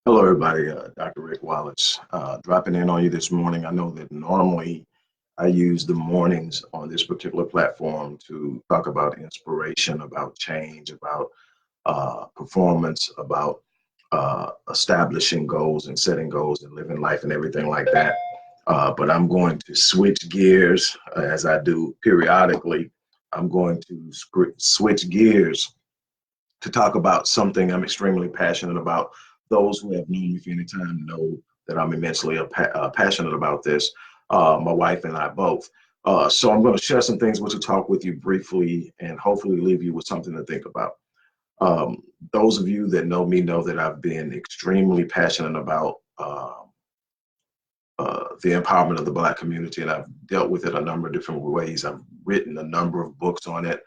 Hello, everybody. Dr. Rick Wallace, dropping in on you this morning. I know that normally I use the mornings on this particular platform to talk about inspiration, about change, about performance, about establishing goals and setting goals and living life and everything like that. But I'm going to switch gears as I do periodically. I'm going to switch gears to talk about something I'm extremely passionate about. Those who have known me for any time know that I'm immensely passionate about this, my wife and I both. So I'm going to share some things, which will talk with you briefly and hopefully leave you with something to think about. Those of you that know me know that I've been extremely passionate about the empowerment of the Black community, and I've dealt with it a number of different ways. I've written a number of books on it.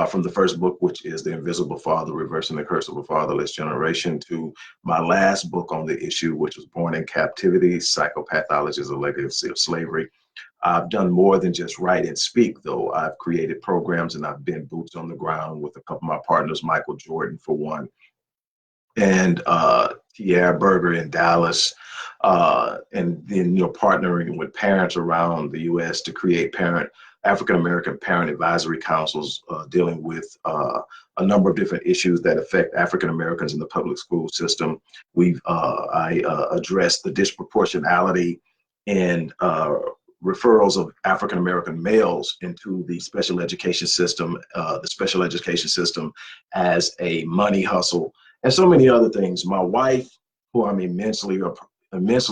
From the first book, which is The Invisible Father, Reversing the Curse of a Fatherless Generation, to my last book on the issue, which was Born in Captivity, Psychopathology as a Legacy of Slavery. I've done more than just write and speak, though. I've created programs and I've been boots on the ground with a couple of my partners, Michael Jordan, for one, and Tierra Berger in Dallas, and then partnering with parents around the U.S. to create African American parent advisory councils dealing with a number of different issues that affect African Americans in the public school system. I addressed the disproportionality in referrals of African American males into the special education system, as a money hustle, and so many other things. My wife, who I'm immensely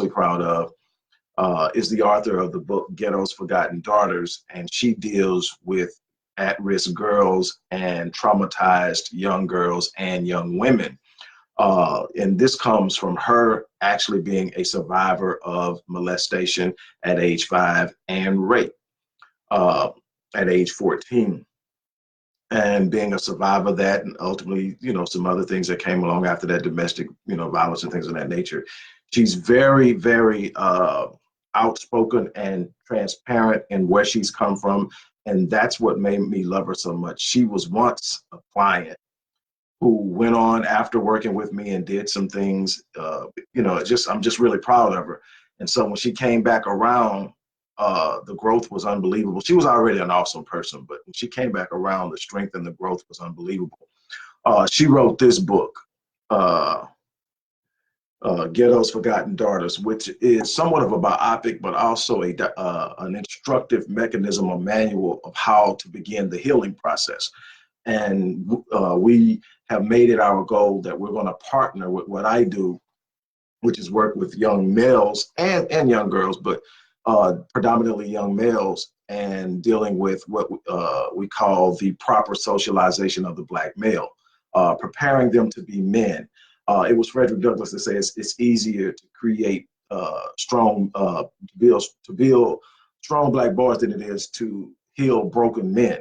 proud of, is the author of the book Ghettos Forgotten Daughters, and she deals with at-risk girls and traumatized young girls and young women. And this comes from her actually being a survivor of molestation at age 5 and rape at age 14. And being a survivor of that, and ultimately, some other things that came along after that, domestic, violence and things of that nature. She's very, very outspoken and transparent in where she's come from. And that's what made me love her so much. She was once a client who went on after working with me and did some things, I'm just really proud of her. And so when she came back around, the growth was unbelievable. She was already an awesome person, but when she came back around, the strength and the growth was unbelievable. She wrote this book, Ghettos Forgotten Daughters, which is somewhat of a biopic, but also an instructive mechanism or manual of how to begin the healing process. And we have made it our goal that we're going to partner with what I do, which is work with young males and young girls, but predominantly young males, and dealing with what we call the proper socialization of the Black male, preparing them to be men. It was Frederick Douglass that says it's easier to create to build strong Black boys than it is to heal broken men.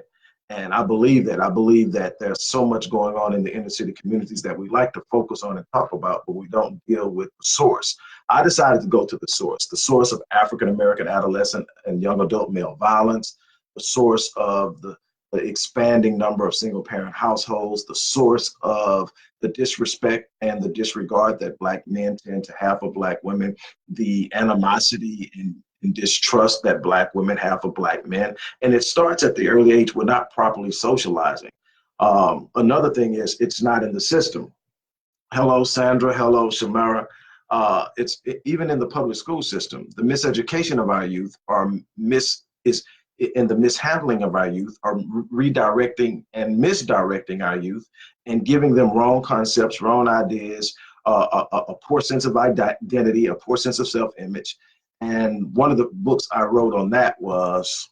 And I believe that. I believe that there's so much going on in the inner city communities that we like to focus on and talk about, but we don't deal with the source. I decided to go to the source of African American adolescent and young adult male violence, the source of the expanding number of single parent households, the source of the disrespect and the disregard that Black men tend to have for Black women, the animosity and distrust that Black women have for Black men. And it starts at the early age. We're not properly socializing. Another thing is it's not in the system. Hello, Sandra. Hello, Shamara. Even in the public school system, the miseducation of our youth and the mishandling of our youth are redirecting and misdirecting our youth and giving them wrong concepts, wrong ideas, a poor sense of identity, a poor sense of self-image. And one of the books I wrote on that was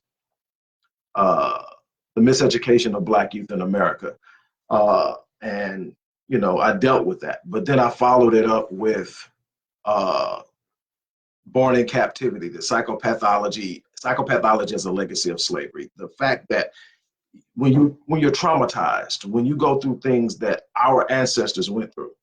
The Miseducation of Black Youth in America. And, I dealt with that. But then I followed it up with Born in Captivity, the psychopathology as a legacy of slavery. The fact that when you're traumatized, when you go through things that our ancestors went through,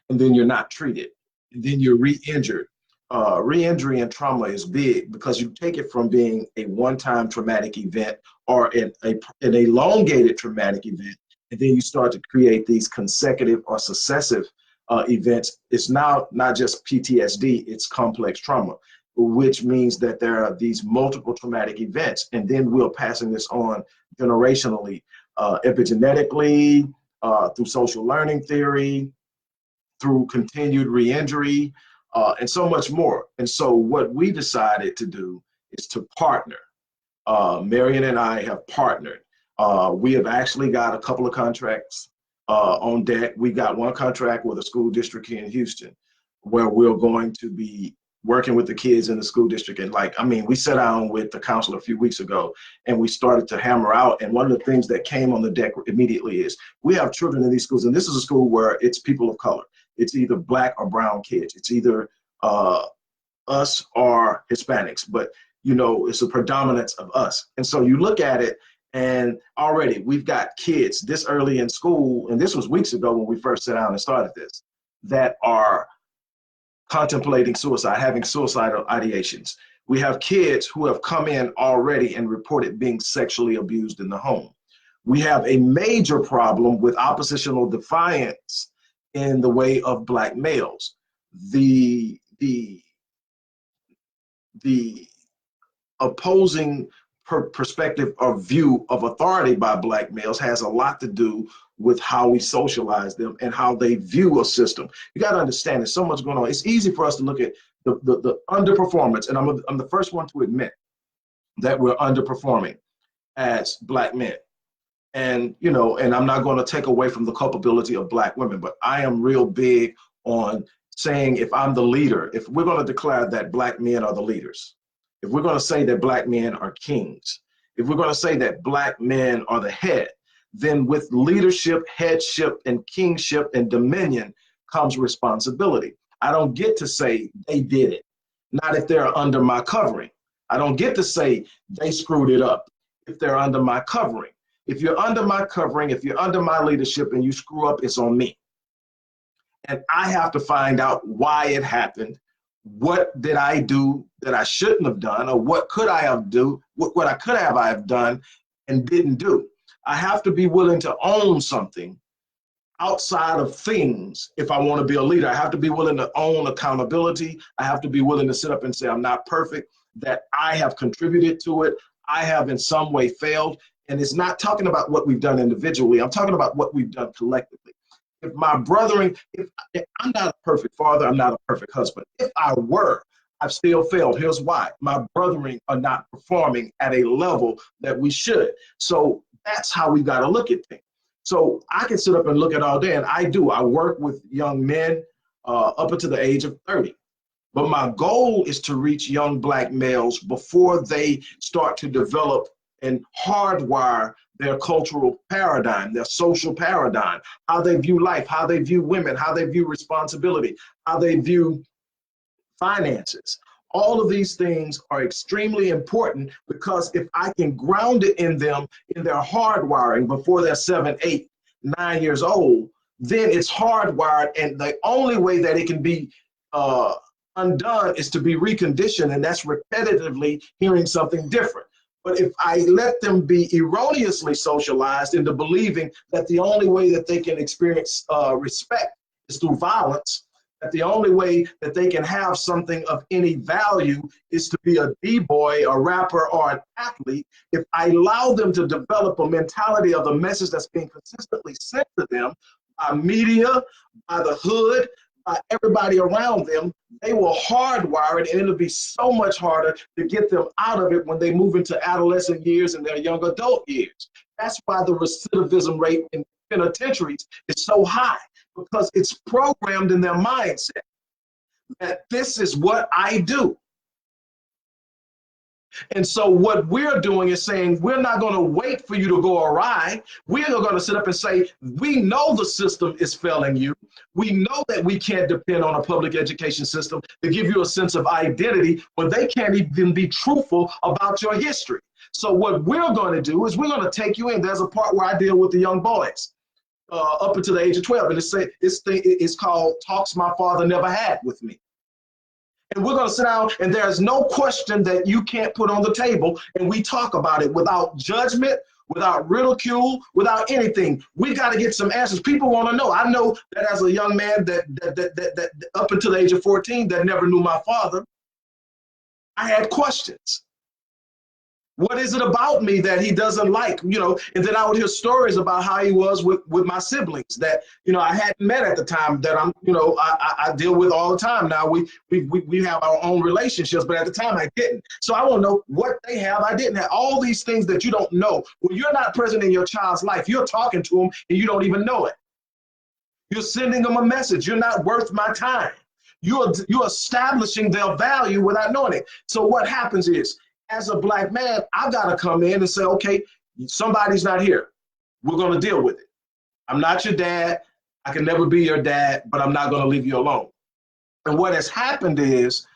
and then you're not treated, and then you're re-injured. Re-injury and trauma is big because you take it from being a one-time traumatic event or an elongated traumatic event And then you start to create these consecutive or successive events. It's now not just PTSD, it's complex trauma, which means that there are these multiple traumatic events. And then we're passing this on generationally, epigenetically, through social learning theory, through continued re-injury, and so much more. And so what we decided to do is to partner. Marion and I have partnered. We have actually got a couple of contracts on deck. We got one contract with a school district here in Houston, where we're going to be working with the kids in the school district. And we sat down with the council a few weeks ago and we started to hammer out. And one of the things that came on the deck immediately is we have children in these schools, and this is a school where it's people of color. It's either Black or brown kids. It's either us or Hispanics, but it's a predominance of us. And so you look at it, and already we've got kids this early in school, and this was weeks ago when we first sat down and started this, that are contemplating suicide, having suicidal ideations. We have kids who have come in already and reported being sexually abused in the home. We have a major problem with oppositional defiance in the way of Black males. The opposing perspective or view of authority by Black males has a lot to do with how we socialize them and how they view a system. You got to understand there's so much going on. It's easy for us to look at the underperformance, and I'm the first one to admit that we're underperforming as Black men. And and I'm not going to take away from the culpability of Black women, but I am real big on saying, if I'm the leader, if we're going to declare that Black men are the leaders, if we're going to say that Black men are kings, if we're going to say that Black men are the head, then with leadership, headship, and kingship and dominion comes responsibility. I don't get to say they did it, not if they're under my covering. I don't get to say they screwed it up if they're under my covering. If you're under my covering, if you're under my leadership and you screw up, it's on me. And I have to find out why it happened. What did I do that I shouldn't have done, or what could I have done, what I could have I have done and didn't do? I have to be willing to own something outside of things if I want to be a leader. I have to be willing to own accountability. I have to be willing to sit up and say, I'm not perfect, that I have contributed to it. I have in some way failed. And it's not talking about what we've done individually. I'm talking about what we've done collectively. If my brethren, if I'm not a perfect father, I'm not a perfect husband. If I were, I've still failed. Here's why. My brethren are not performing at a level that we should. So that's how we got to look at things. So I can sit up and look at all day, and I do. I work with young men up until the age of 30. But my goal is to reach young Black males before they start to develop and hardwire their cultural paradigm, their social paradigm, how they view life, how they view women, how they view responsibility, how they view finances. All of these things are extremely important, because if I can ground it in them, in their hardwiring before they're 7, 8, 9 years old, then it's hardwired, and the only way that it can be undone is to be reconditioned, and that's repetitively hearing something different. But if I let them be erroneously socialized into believing that the only way that they can experience respect is through violence, that the only way that they can have something of any value is to be a D-boy, a rapper, or an athlete, if I allow them to develop a mentality of the message that's being consistently sent to them by media, by the hood, by everybody around them, they will hardwire it, and it'll be so much harder to get them out of it when they move into adolescent years and their young adult years. That's why the recidivism rate in penitentiaries is so high, because it's programmed in their mindset that this is what I do. And so what we're doing is saying, we're not going to wait for you to go awry. We're going to sit up and say, we know the system is failing you. We know that we can't depend on a public education system to give you a sense of identity when they can't even be truthful about your history. So what we're going to do is we're going to take you in. There's a part where I deal with the young boys up until the age of 12. And it's called Talks My Father Never Had With Me. And we're going to sit down, and there's no question that you can't put on the table, and we talk about it without judgment, without ridicule, without anything. We got to get some answers. People want to know. I know that as a young man that up until the age of 14 that never knew my father, I had questions. What is it about me that he doesn't like? You know, and then I would hear stories about how he was with my siblings that, you know, I hadn't met at the time, that I'm, you know, I deal with all the time now. We have our own relationships, but at the time I didn't. So I want to know what they have, I didn't have. All these things that you don't know. When you're not present in your child's life, you're talking to them and you don't even know it. You're sending them a message. You're not worth my time. You're establishing their value without knowing it. So what happens is, as a Black man, I've got to come in and say, okay, somebody's not here. We're going to deal with it. I'm not your dad. I can never be your dad, but I'm not going to leave you alone. And what has happened is,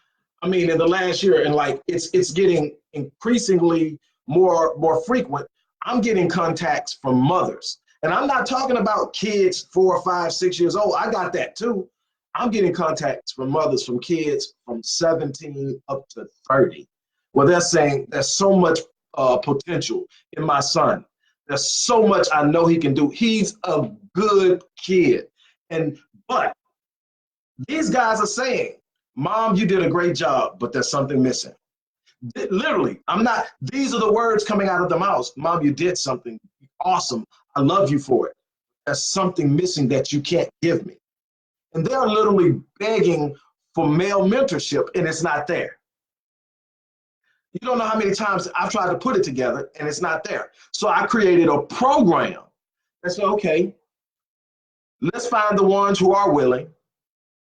I mean, in the last year, and like it's getting increasingly more frequent, I'm getting contacts from mothers. And I'm not talking about kids 4, 5, 6 years old. I got that too. I'm getting contacts from mothers, from kids from 17 up to 30. Well, they're saying there's so much potential in my son. There's so much I know he can do. He's a good kid. But these guys are saying, Mom, you did a great job, but there's something missing. Literally, these are the words coming out of the mouth. Mom, you did something awesome. I love you for it. There's something missing that you can't give me. And they're literally begging for male mentorship, and it's not there. You don't know how many times I've tried to put it together and it's not there. So I created a program that said, okay, let's find the ones who are willing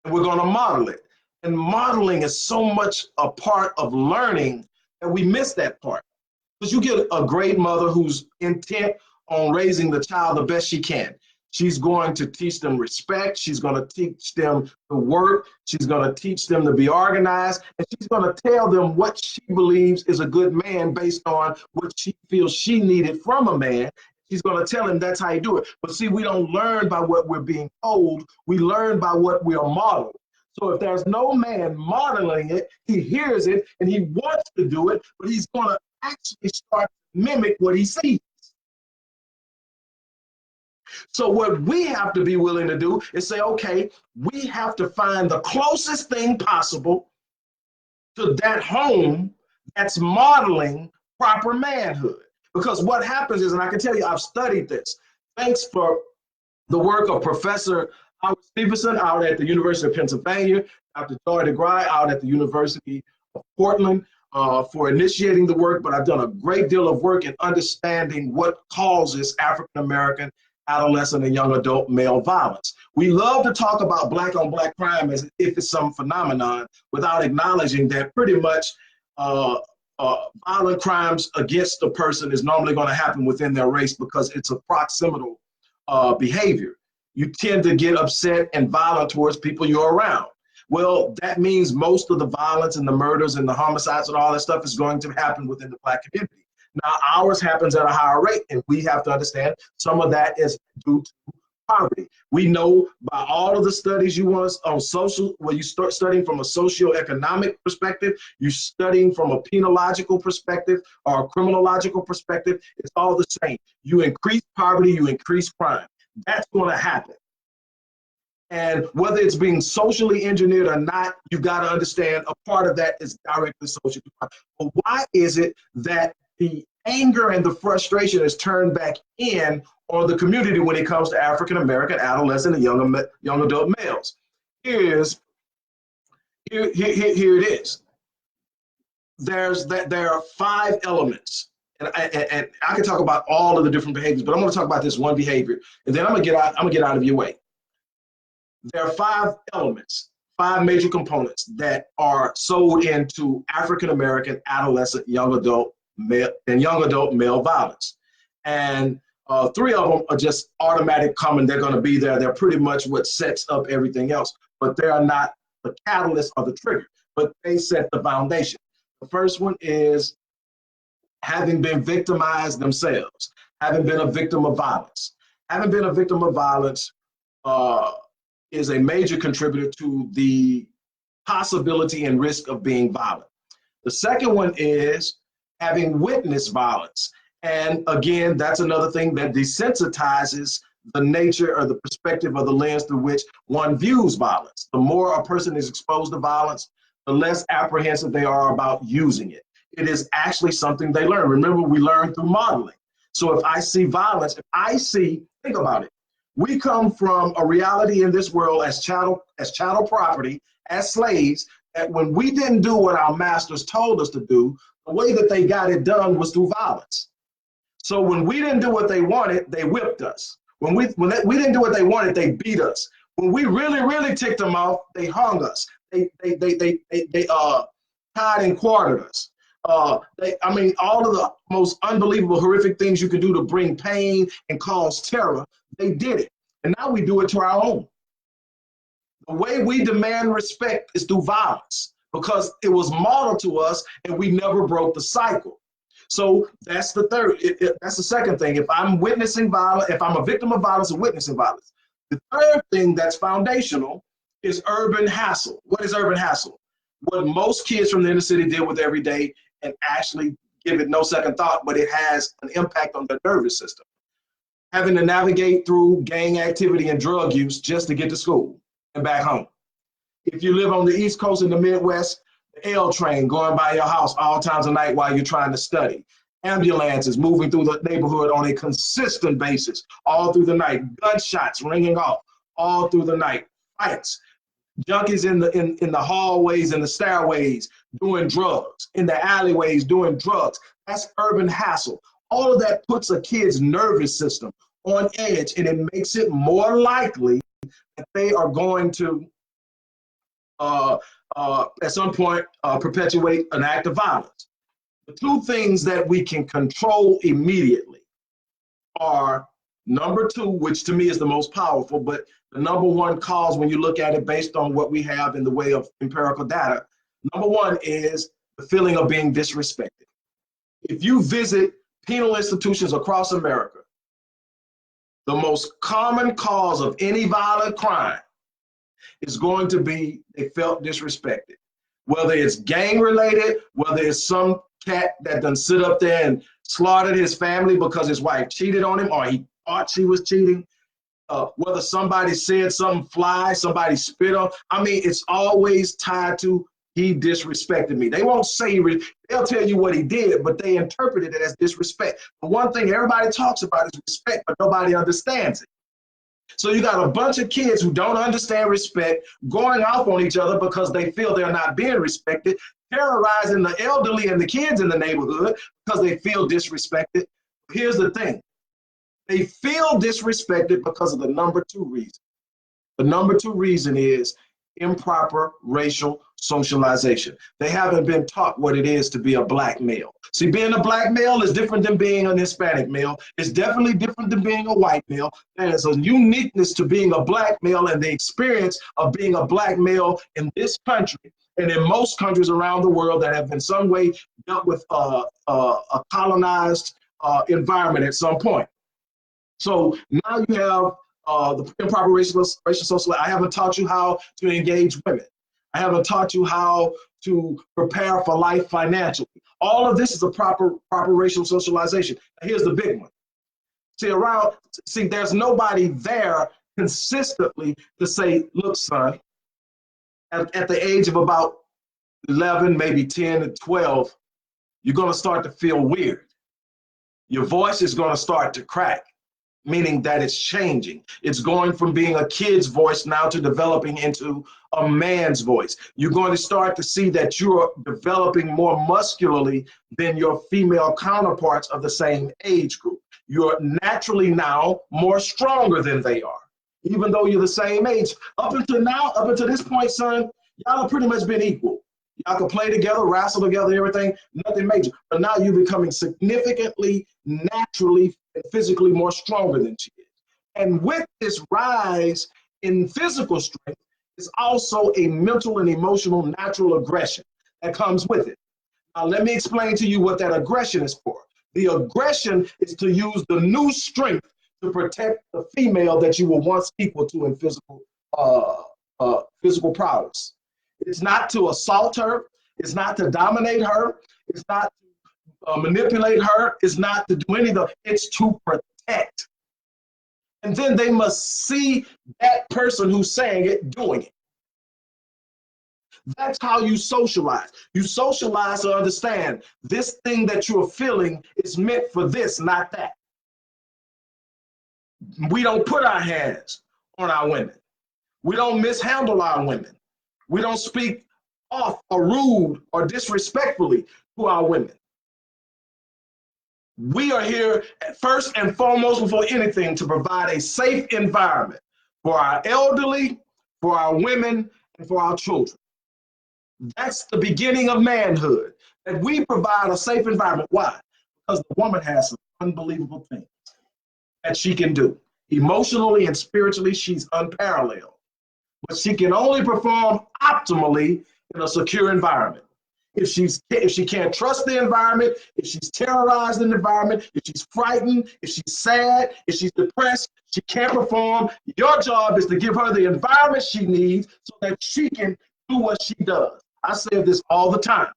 and we're going to model it. And modeling is so much a part of learning that we miss that part. Because you get a great mother who's intent on raising the child the best she can. She's going to teach them respect. She's going to teach them to work. She's going to teach them to be organized. And she's going to tell them what she believes is a good man based on what she feels she needed from a man. She's going to tell him that's how you do it. But see, we don't learn by what we're being told. We learn by what we are modeling. So if there's no man modeling it, he hears it and he wants to do it, but he's going to actually start to mimic what he sees. So what we have to be willing to do is say, okay, we have to find the closest thing possible to that home that's modeling proper manhood. Because what happens is, and I can tell you, I've studied this, thanks for the work of Professor Howard Stevenson out at the University of Pennsylvania, Dr. Joy DeGry out at the University of Portland, for initiating the work, but I've done a great deal of work in understanding what causes African-American adolescent and young adult male violence. We love to talk about Black on Black crime as if it's some phenomenon without acknowledging that pretty much violent crimes against a person is normally going to happen within their race because it's a proximal behavior. You tend to get upset and violent towards people you're around. Well, that means most of the violence and the murders and the homicides and all that stuff is going to happen within the Black community. Now, ours happens at a higher rate, and we have to understand some of that is due to poverty. We know by all of the studies you want on social, when you start studying from a socioeconomic perspective, you're studying from a penological perspective or a criminological perspective, it's all the same. You increase poverty, you increase crime. That's going to happen. And whether it's being socially engineered or not, you've got to understand a part of that is directly social. But why is it that the anger and the frustration is turned back in on the community when it comes to African-American adolescent and young adult males? Here it is. There are 5 elements. And I can talk about all of the different behaviors, but I'm going to talk about this one behavior, and then I'm gonna get out of your way. There are 5 elements, 5 major components that are sold into African-American adolescent, young adult male violence. And 3 of them are just automatic common. They're going to be there. They're pretty much what sets up everything else, but they are not the catalyst or the trigger, but they set the foundation. The first one is having been victimized themselves, having been a victim of violence. Having been a victim of violence is a major contributor to the possibility and risk of being violent. The second one is having witnessed violence. And again, that's another thing that desensitizes the nature or the perspective of the lens through which one views violence. The more a person is exposed to violence, the less apprehensive they are about using it. It is actually something they learn. Remember, we learn through modeling. So if I see violence, think about it. We come from a reality in this world as chattel property, as slaves, that when we didn't do what our masters told us to do, the way that they got it done was through violence. So when we didn't do what they wanted, they whipped us. When we didn't do what they wanted, they beat us. When we really ticked them off, they hung us. They tied and quartered us. All of the most unbelievable, horrific things you can do to bring pain and cause terror, they did it. And now we do it to our own. The way we demand respect is through violence because it was modeled to us and we never broke the cycle. So that's the third. That's the second thing. If I'm witnessing violence, if I'm a victim of violence and witnessing violence, the third thing that's foundational is urban hassle. What is urban hassle? What most kids from the inner city deal with every day and actually give it no second thought, but it has an impact on their nervous system. Having to navigate through gang activity and drug use just to get to school and back home. If you live on the East Coast in the Midwest, the L train going by your house all times of night while you're trying to study. Ambulances moving through the neighborhood on a consistent basis all through the night. Gunshots ringing off all through the night. Fights. Junkies in the hallways and the stairways doing drugs. In the alleyways doing drugs. That's urban hassle. All of that puts a kid's nervous system on edge, and it makes it more likely that they are going to at some point perpetuate an act of violence. The two things that we can control immediately are number two, which to me is the most powerful, but the number one cause when you look at it based on what we have in the way of empirical data, number one is the feeling of being disrespected. If you visit penal institutions across America, the most common cause of any violent crime is going to be they felt disrespected. Whether it's gang related, whether it's some cat that done sit up there and slaughtered his family because his wife cheated on him or he thought she was cheating, whether somebody said something fly, somebody spit on, it's always tied to he disrespected me. They won't say, they'll tell you what he did, but they interpreted it as disrespect. The one thing everybody talks about is respect, but nobody understands it. So you got a bunch of kids who don't understand respect, going off on each other because they feel they're not being respected, terrorizing the elderly and the kids in the neighborhood because they feel disrespected. Here's the thing. They feel disrespected because of the number two reason. The number two reason is improper racial socialization. They haven't been taught what it is to be a black male. See, being a black male is different than being an Hispanic male. It's definitely different than being a white male. There's a uniqueness to being a black male and the experience of being a black male in this country and in most countries around the world that have in some way dealt with a colonized environment at some point. So now you have the improper racial social. I haven't taught you how to engage women. I haven't taught you how to prepare for life financially. All of this is a proper racial socialization. Here's the big one. See, there's nobody there consistently to say, look, son, at the age of about 11, maybe 10 and 12, you're going to start to feel weird. Your voice is going to start to crack, meaning that it's changing. It's going from being a kid's voice now to developing into a man's voice. You're going to start to see that you're developing more muscularly than your female counterparts of the same age group. You're naturally now more stronger than they are, even though you're the same age. Up until this point, son, y'all have pretty much been equal. Y'all can play together, wrestle together, everything, nothing major. But now you're becoming significantly, naturally, and physically more stronger than she is. And with this rise in physical strength is also a mental and emotional natural aggression that comes with it. Now, let me explain to you what that aggression is for. The aggression is to use the new strength to protect the female that you were once equal to in physical prowess. It's not to assault her. It's not to dominate her. It's not manipulate her. It's not to do anything. It's to protect. And then they must see that person who's saying it doing it. That's how you socialize. You socialize to understand this thing that you're feeling is meant for this, not that. We don't put our hands on our women. We don't mishandle our women. We don't speak off or rude or disrespectfully to our women. We are here first and foremost before anything to provide a safe environment for our elderly, for our women, and for our children. That's the beginning of manhood, that we provide a safe environment. Why? Because the woman has some unbelievable things that she can do. Emotionally and spiritually, she's unparalleled. But she can only perform optimally in a secure environment. If she can't trust the environment, if she's terrorized in the environment, if she's frightened, if she's sad, if she's depressed, she can't perform. Your job is to give her the environment she needs so that she can do what she does. I say this all the time.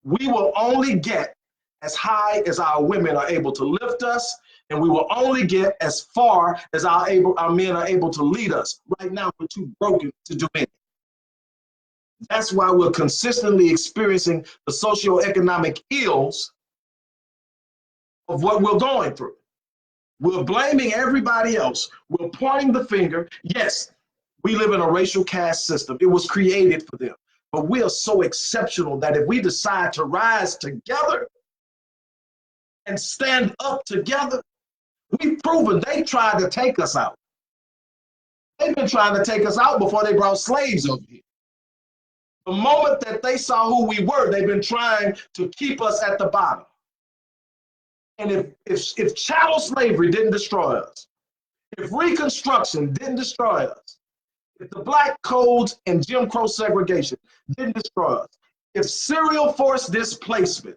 We will only get as high as our women are able to lift us, and we will only get as far as our men are able to lead us. Right now, we're too broken to do anything. That's why we're consistently experiencing the socioeconomic ills of what we're going through. We're blaming everybody else. We're pointing the finger. Yes, we live in a racial caste system. It was created for them. But we are so exceptional that if we decide to rise together and stand up together, we've proven they tried to take us out. They've been trying to take us out before they brought slaves over here. The moment that they saw who we were, they've been trying to keep us at the bottom. And if chattel slavery didn't destroy us, if Reconstruction didn't destroy us, if the black codes and Jim Crow segregation didn't destroy us, if serial forced displacement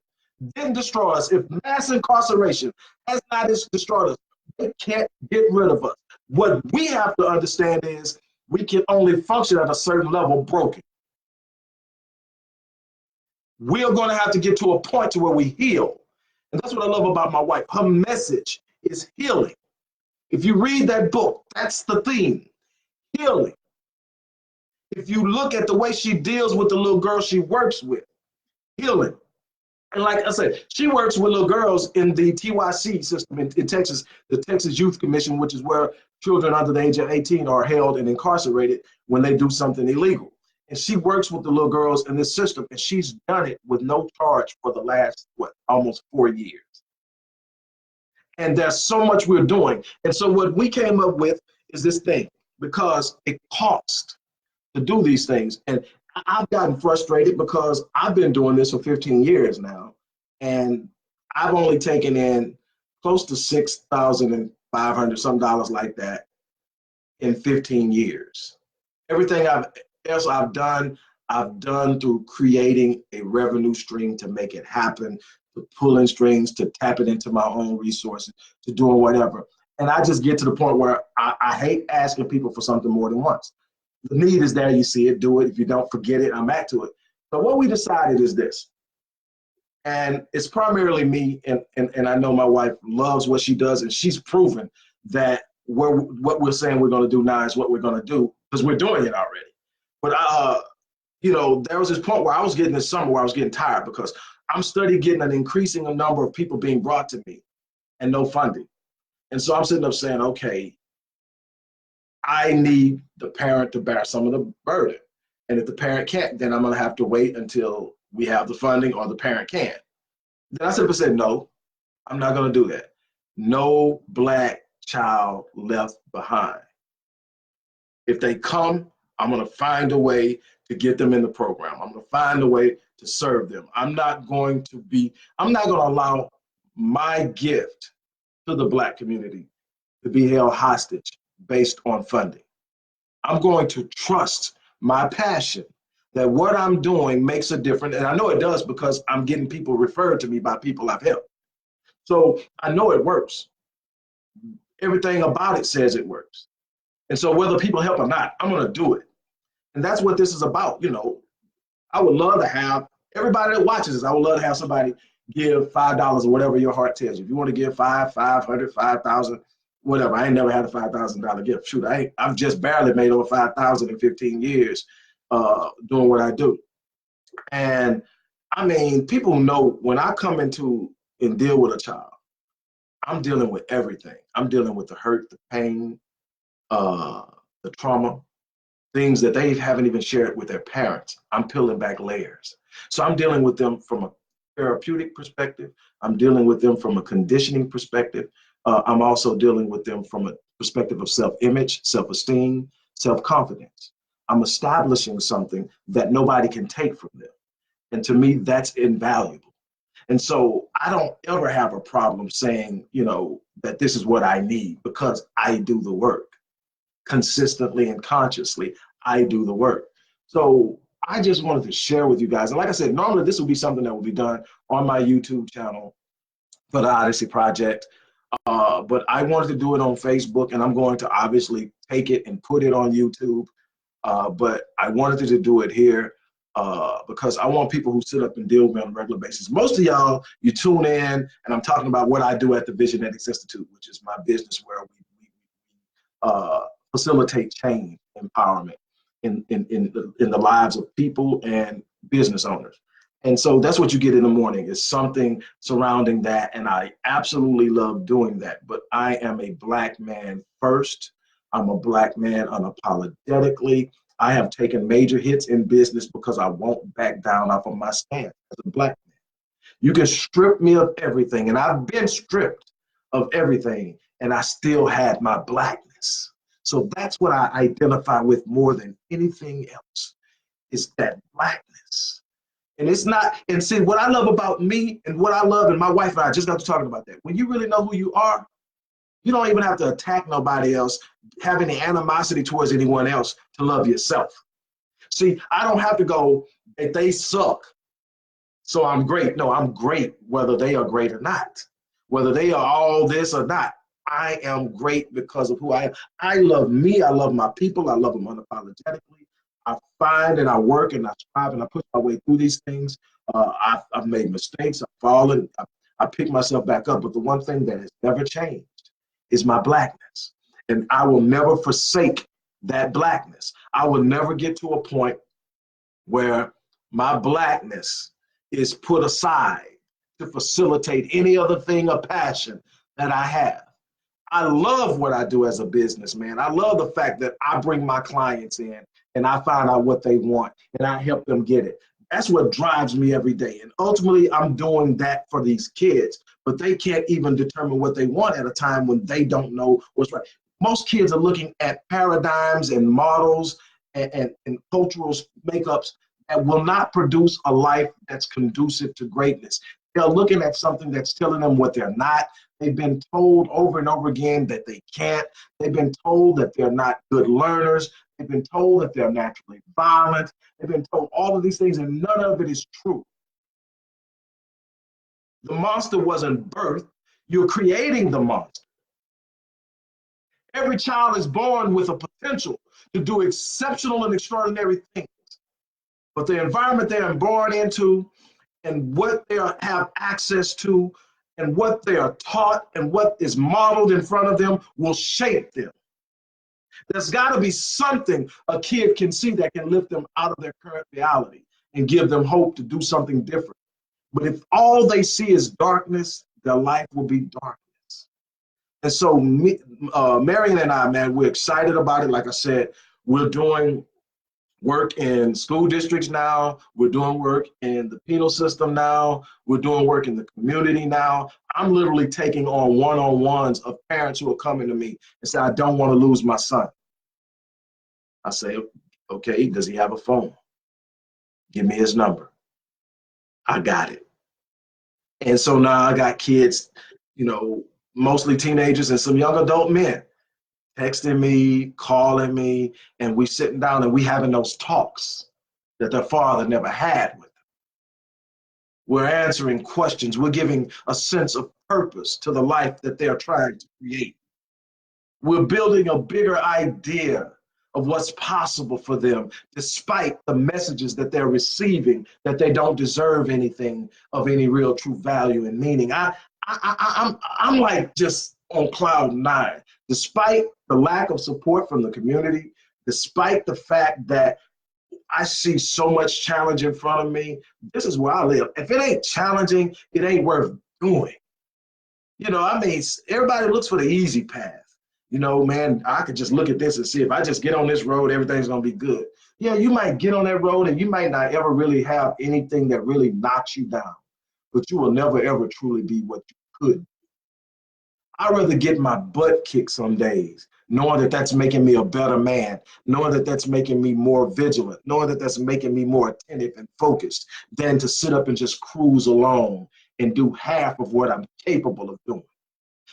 didn't destroy us, if mass incarceration has not destroyed us, they can't get rid of us. What we have to understand is we can only function at a certain level broken. We are going to have to get to a point to where we heal. And that's what I love about my wife. Her message is healing. If you read that book, that's the theme, healing. If you look at the way she deals with the little girl she works with, healing. And like I said, she works with little girls in the TYC system in Texas, the Texas Youth Commission, which is where children under the age of 18 are held and incarcerated when they do something illegal. And she works with the little girls in this system, and she's done it with no charge for the last, almost 4 years. And there's so much we're doing. And so what we came up with is this thing, because it costs to do these things. And I've gotten frustrated because I've been doing this for 15 years now, and I've only taken in close to $6,500, some dollars like that, in 15 years. Everything else I've done through creating a revenue stream to make it happen, to pulling strings, to tap it into my own resources, to doing whatever. And I just get to the point where I hate asking people for something more than once. The need is there, you see it, do it. If you don't, forget it, I'm back to it. So what we decided is this, and it's primarily me, and I know my wife loves what she does, and she's proven that what we're saying we're going to do now is what we're going to do, because we're doing it already. But there was this point where I was getting this summer where I was getting tired, because I'm studying getting an increasing number of people being brought to me and no funding. And so I'm sitting up saying, okay, I need the parent to bear some of the burden. And if the parent can't, then I'm going to have to wait until we have the funding or the parent can. Then I simply said, no, I'm not going to do that. No black child left behind. If they come, I'm going to find a way to get them in the program. I'm going to find a way to serve them. I'm not going to allow my gift to the black community to be held hostage based on funding. I'm going to trust my passion that what I'm doing makes a difference. And I know it does, because I'm getting people referred to me by people I've helped. So I know it works. Everything about it says it works. And so whether people help or not, I'm going to do it. And that's what this is about. I would love to have everybody that watches this, I would love to have somebody give $5 or whatever your heart tells you. If you want to give 500, 5,000, whatever. I ain't never had a $5,000 gift. Shoot, I've just barely made over 5,000 in 15 years doing what I do. And I mean, people know when I come into and deal with a child, I'm dealing with everything. I'm dealing with the hurt, the pain, the trauma, things that they haven't even shared with their parents. I'm peeling back layers. So I'm dealing with them from a therapeutic perspective. I'm dealing with them from a conditioning perspective. I'm also dealing with them from a perspective of self-image, self-esteem, self-confidence. I'm establishing something that nobody can take from them. And to me, that's invaluable. And so I don't ever have a problem saying, that this is what I need because I do the work consistently and consciously. I do the work. So I just wanted to share with you guys. And like I said, normally this would be something that will be done on my YouTube channel for the Odyssey Project. But I wanted to do it on Facebook, and I'm going to obviously take it and put it on YouTube. But I wanted to do it here because I want people who sit up and deal with me on a regular basis. Most of y'all, you tune in, and I'm talking about what I do at the Visionetics Institute, which is my business where we facilitate change, empowerment in the lives of people and business owners. And so that's what you get in the morning is something surrounding that. And I absolutely love doing that. But I am a Black man first. I'm a Black man unapologetically. I have taken major hits in business because I won't back down off of my stance as a Black man. You can strip me of everything, and I've been stripped of everything, and I still had my Blackness. So that's what I identify with more than anything else, is that Blackness. And it's not, and see, what I love about me and what I love, and my wife and I just got to talking about that. When you really know who you are, you don't even have to attack nobody else, have any animosity towards anyone else to love yourself. See, I don't have to go, if they suck, so I'm great. No, I'm great whether they are great or not, whether they are all this or not. I am great because of who I am. I love me. I love my people. I love them unapologetically. I find and I work and I strive and I push my way through these things. I've made mistakes. I've fallen. I pick myself back up. But the one thing that has never changed is my Blackness. And I will never forsake that Blackness. I will never get to a point where my Blackness is put aside to facilitate any other thing or passion that I have. I love what I do as a businessman. I love the fact that I bring my clients in and I find out what they want and I help them get it. That's what drives me every day. And ultimately, I'm doing that for these kids, but they can't even determine what they want at a time when they don't know what's right. Most kids are looking at paradigms and models and cultural makeups that will not produce a life that's conducive to greatness. They're looking at something that's telling them what they're not. They've been told over and over again that they can't. They've been told that they're not good learners. They've been told that they're naturally violent. They've been told all of these things, and none of it is true. The monster wasn't birthed. You're creating the monster. Every child is born with a potential to do exceptional and extraordinary things. But the environment they are born into and what they have access to and what they are taught and what is modeled in front of them will shape them. There's got to be something a kid can see that can lift them out of their current reality and give them hope to do something different. But if all they see is darkness, their life will be darkness. And so Marion and I, man, we're excited about it. Like I said, we're doing work in school districts now. We're doing work in the penal system now. We're doing work in the community now. I'm literally taking on one-on-ones of parents who are coming to me and say, I don't want to lose my son. I say, okay, does he have a phone? Give me his number. I got it. And so now I got kids, mostly teenagers and some young adult men texting me, calling me, and we sitting down and we having those talks that their father never had with them. We're answering questions. We're giving a sense of purpose to the life that they're trying to create. We're building a bigger idea of what's possible for them, despite the messages that they're receiving that they don't deserve anything of any real true value and meaning. I'm like just on cloud nine, despite the lack of support from the community, despite the fact that I see so much challenge in front of me. This is where I live. If it ain't challenging, it ain't worth doing. You know, I mean, everybody looks for the easy path. You know, man, I could just look at this and see if I just get on this road, everything's gonna be good. Yeah, you might get on that road and you might not ever really have anything that really knocks you down, but you will never ever truly be what you could. I'd rather get my butt kicked some days, knowing that that's making me a better man, knowing that that's making me more vigilant, knowing that that's making me more attentive and focused, than to sit up and just cruise along and do half of what I'm capable of doing.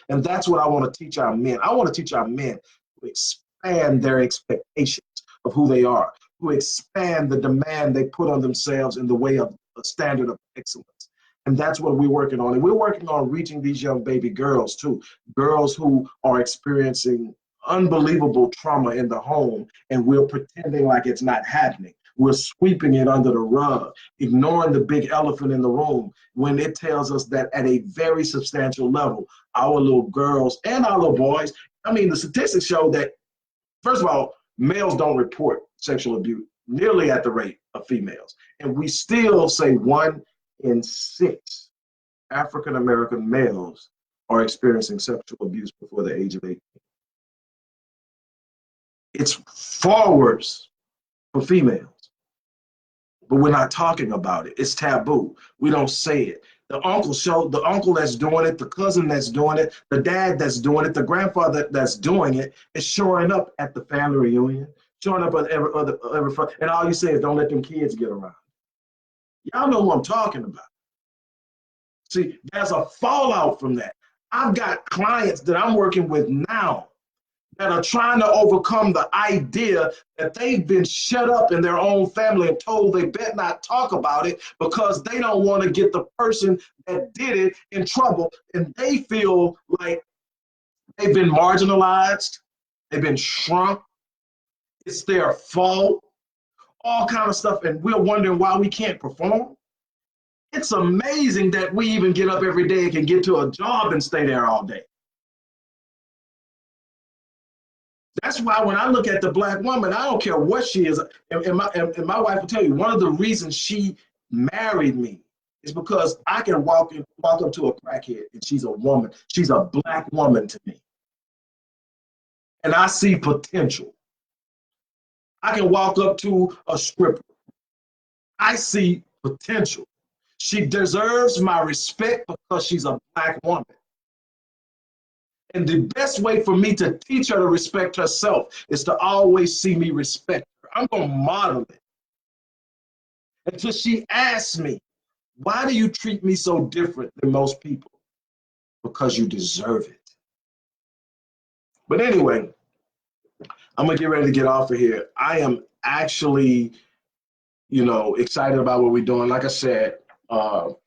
And that's what I want to teach our men. I want to teach our men to expand their expectations of who they are, to expand the demand they put on themselves in the way of a standard of excellence. And that's what we're working on. And we're working on reaching these young baby girls too, girls who are experiencing unbelievable trauma in the home, and we're pretending like it's not happening. We're sweeping it under the rug, ignoring the big elephant in the room when it tells us that at a very substantial level, our little girls and our little boys, I mean, the statistics show that, first of all, males don't report sexual abuse nearly at the rate of females. And we still say 1 in 6 African-American males are experiencing sexual abuse before the age of 18. It's far worse for females, but we're not talking about it. It's taboo. We don't say it. The uncle that's doing it, the cousin that's doing it, the dad that's doing it, the grandfather that's doing it is showing up at the family reunion, showing up at every and all you say is don't let them kids get around. Y'all know who I'm talking about. See, there's a fallout from that. I've got clients that I'm working with now that are trying to overcome the idea that they've been shut up in their own family and told they better not talk about it because they don't want to get the person that did it in trouble. And they feel like they've been marginalized, they've been shrunk, it's their fault, all kind of stuff. And we're wondering why we can't perform. It's amazing that we even get up every day and can get to a job and stay there all day. That's why when I look at the Black woman, I don't care what she is. And my wife will tell you, one of the reasons she married me is because I can walk up to a crackhead and she's a woman. She's a Black woman to me. And I see potential. I can walk up to a stripper. I see potential. She deserves my respect because she's a Black woman. And the best way for me to teach her to respect herself is to always see me respect her. I'm going to model it until she asks me, why do you treat me so different than most people? Because you deserve it. But anyway, I'm going to get ready to get off of here. I am actually, excited about what we're doing. Like I said,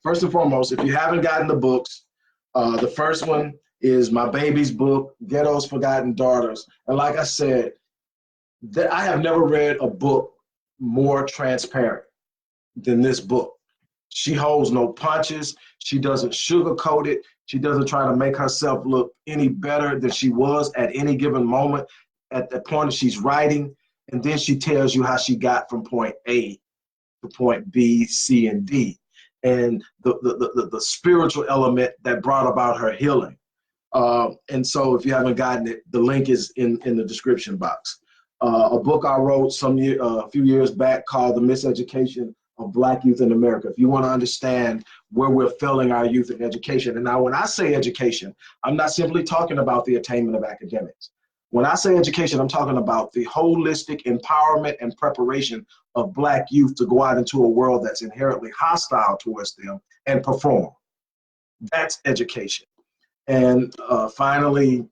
first and foremost, if you haven't gotten the books, the first one is my baby's book, Ghettos Forgotten Daughters. And like I said, I have never read a book more transparent than this book. She holds no punches. She doesn't sugarcoat it. She doesn't try to make herself look any better than she was at any given moment at the point that she's writing. And then she tells you how she got from point A to point B, C, and D, and the spiritual element that brought about her healing. And so if you haven't gotten it, the link is in the description box. A book I wrote a few years back called The Miseducation of Black Youth in America. If you want to understand where we're failing our youth in education. And now when I say education, I'm not simply talking about the attainment of academics. When I say education, I'm talking about the holistic empowerment and preparation of Black youth to go out into a world that's inherently hostile towards them and perform. That's education. And finally,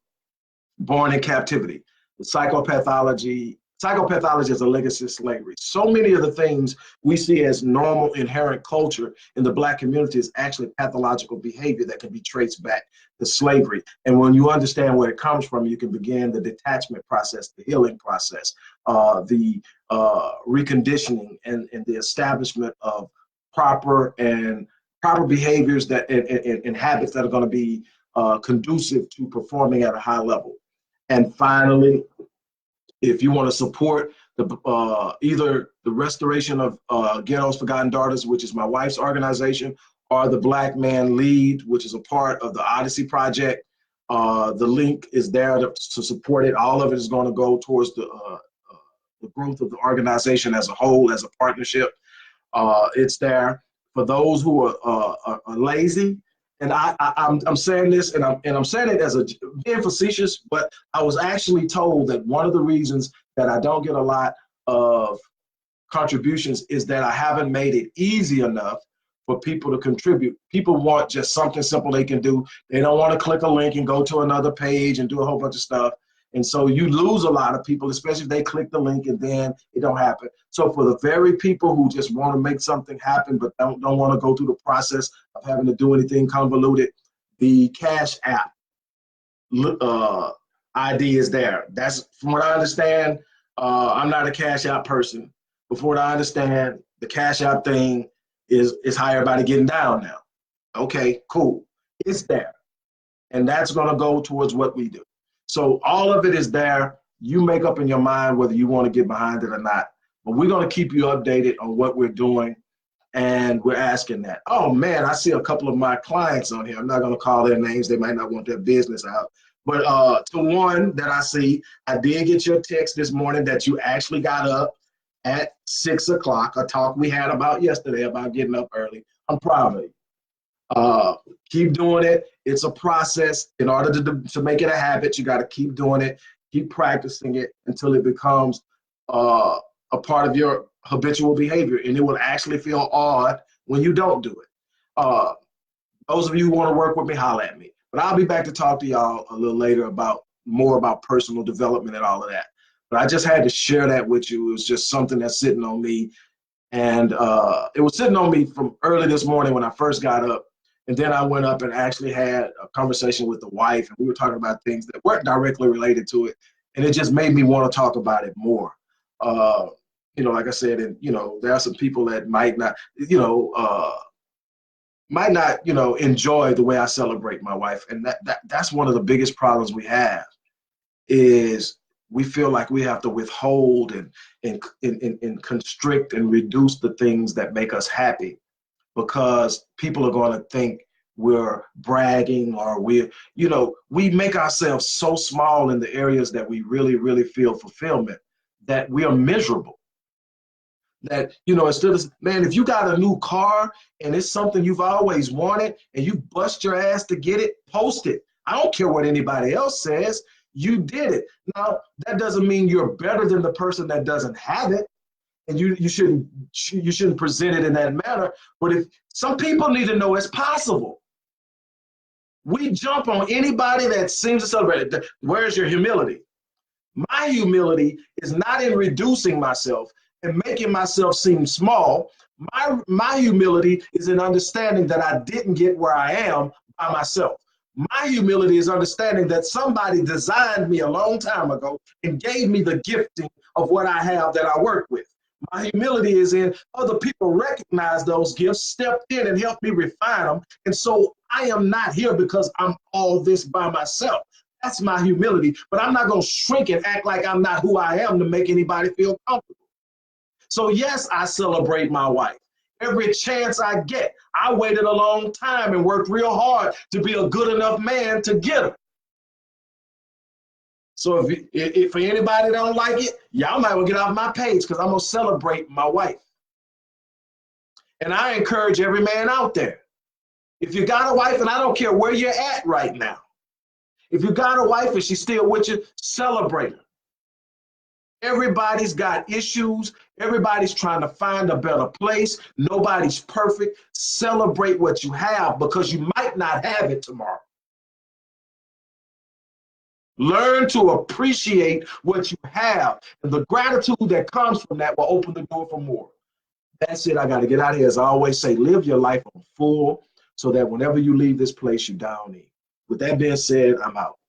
Born in Captivity, the psychopathology, Psychopathology is a legacy of slavery. So many of the things we see as normal inherent culture in the Black community is actually pathological behavior that can be traced back to slavery. And when you understand where it comes from, you can begin the detachment process, the healing process, the reconditioning and the establishment of proper behaviors that and habits that are going to be conducive to performing at a high level. And finally, if you want to support the either the restoration of Ghettos Forgotten Daughters, which is my wife's organization, or the Black Man Lead, which is a part of the Odyssey Project, the link is there to support it. All of it is going to go towards the growth of the organization as a whole, as a partnership. It's there for those who are lazy. And I'm saying this, and I'm saying it as being facetious, but I was actually told that one of the reasons that I don't get a lot of contributions is that I haven't made it easy enough for people to contribute. People want just something simple they can do. They don't want to click a link and go to another page and do a whole bunch of stuff. And so you lose a lot of people, especially if they click the link and then it don't happen. So for the very people who just want to make something happen but don't want to go through the process of having to do anything convoluted, the Cash App ID is there. That's from what I understand. I'm not a Cash App person. But from what I understand, the Cash App thing is how everybody getting down now. Okay, cool. It's there. And that's going to go towards what we do. So all of it is there. You make up in your mind whether you want to get behind it or not. But we're going to keep you updated on what we're doing. And we're asking that. Oh, man, I see a couple of my clients on here. I'm not going to call their names. They might not want their business out. But to one that I see, I did get your text this morning that you actually got up at 6 o'clock, a talk we had about yesterday about getting up early. I'm proud of you. Keep doing it. It's a process. In order to make it a habit, you got to keep doing it, keep practicing it until it becomes a part of your habitual behavior, and it will actually feel odd when you don't do it. Those of you who want to work with me, holler at me. But I'll be back to talk to y'all a little later about more about personal development and all of that. But I just had to share that with you. It was just something that's sitting on me. And it was sitting on me from early this morning when I first got up. And then I went up and actually had a conversation with the wife, and we were talking about things that weren't directly related to it. And it just made me want to talk about it more. Like I said, and, there are some people that might not, enjoy the way I celebrate my wife. And that's one of the biggest problems we have is we feel like we have to withhold and constrict and reduce the things that make us happy, because people are going to think we're bragging or we make ourselves so small in the areas that we really, really feel fulfillment that we are miserable. That, instead of, man, if you got a new car and it's something you've always wanted and you bust your ass to get it, post it. I don't care what anybody else says. You did it. Now, that doesn't mean you're better than the person that doesn't have it. And you shouldn't present it in that manner. But if some people need to know it's possible. We jump on anybody that seems to celebrate it. Where's your humility? My humility is not in reducing myself and making myself seem small. My humility is in understanding that I didn't get where I am by myself. My humility is understanding that somebody designed me a long time ago and gave me the gifting of what I have that I work with. My humility is in other people recognize those gifts, stepped in and helped me refine them. And so I am not here because I'm all this by myself. That's my humility. But I'm not going to shrink and act like I'm not who I am to make anybody feel comfortable. So yes, I celebrate my wife. Every chance I get, I waited a long time and worked real hard to be a good enough man to get her. So if for anybody that don't like it, y'all might well get off my page, because I'm going to celebrate my wife. And I encourage every man out there, if you got a wife, and I don't care where you're at right now, if you got a wife and she's still with you, celebrate her. Everybody's got issues. Everybody's trying to find a better place. Nobody's perfect. Celebrate what you have, because you might not have it tomorrow. Learn to appreciate what you have. And the gratitude that comes from that will open the door for more. That's it. I got to get out of here. As I always say, live your life on full so that whenever you leave this place, you down eat. With that being said, I'm out.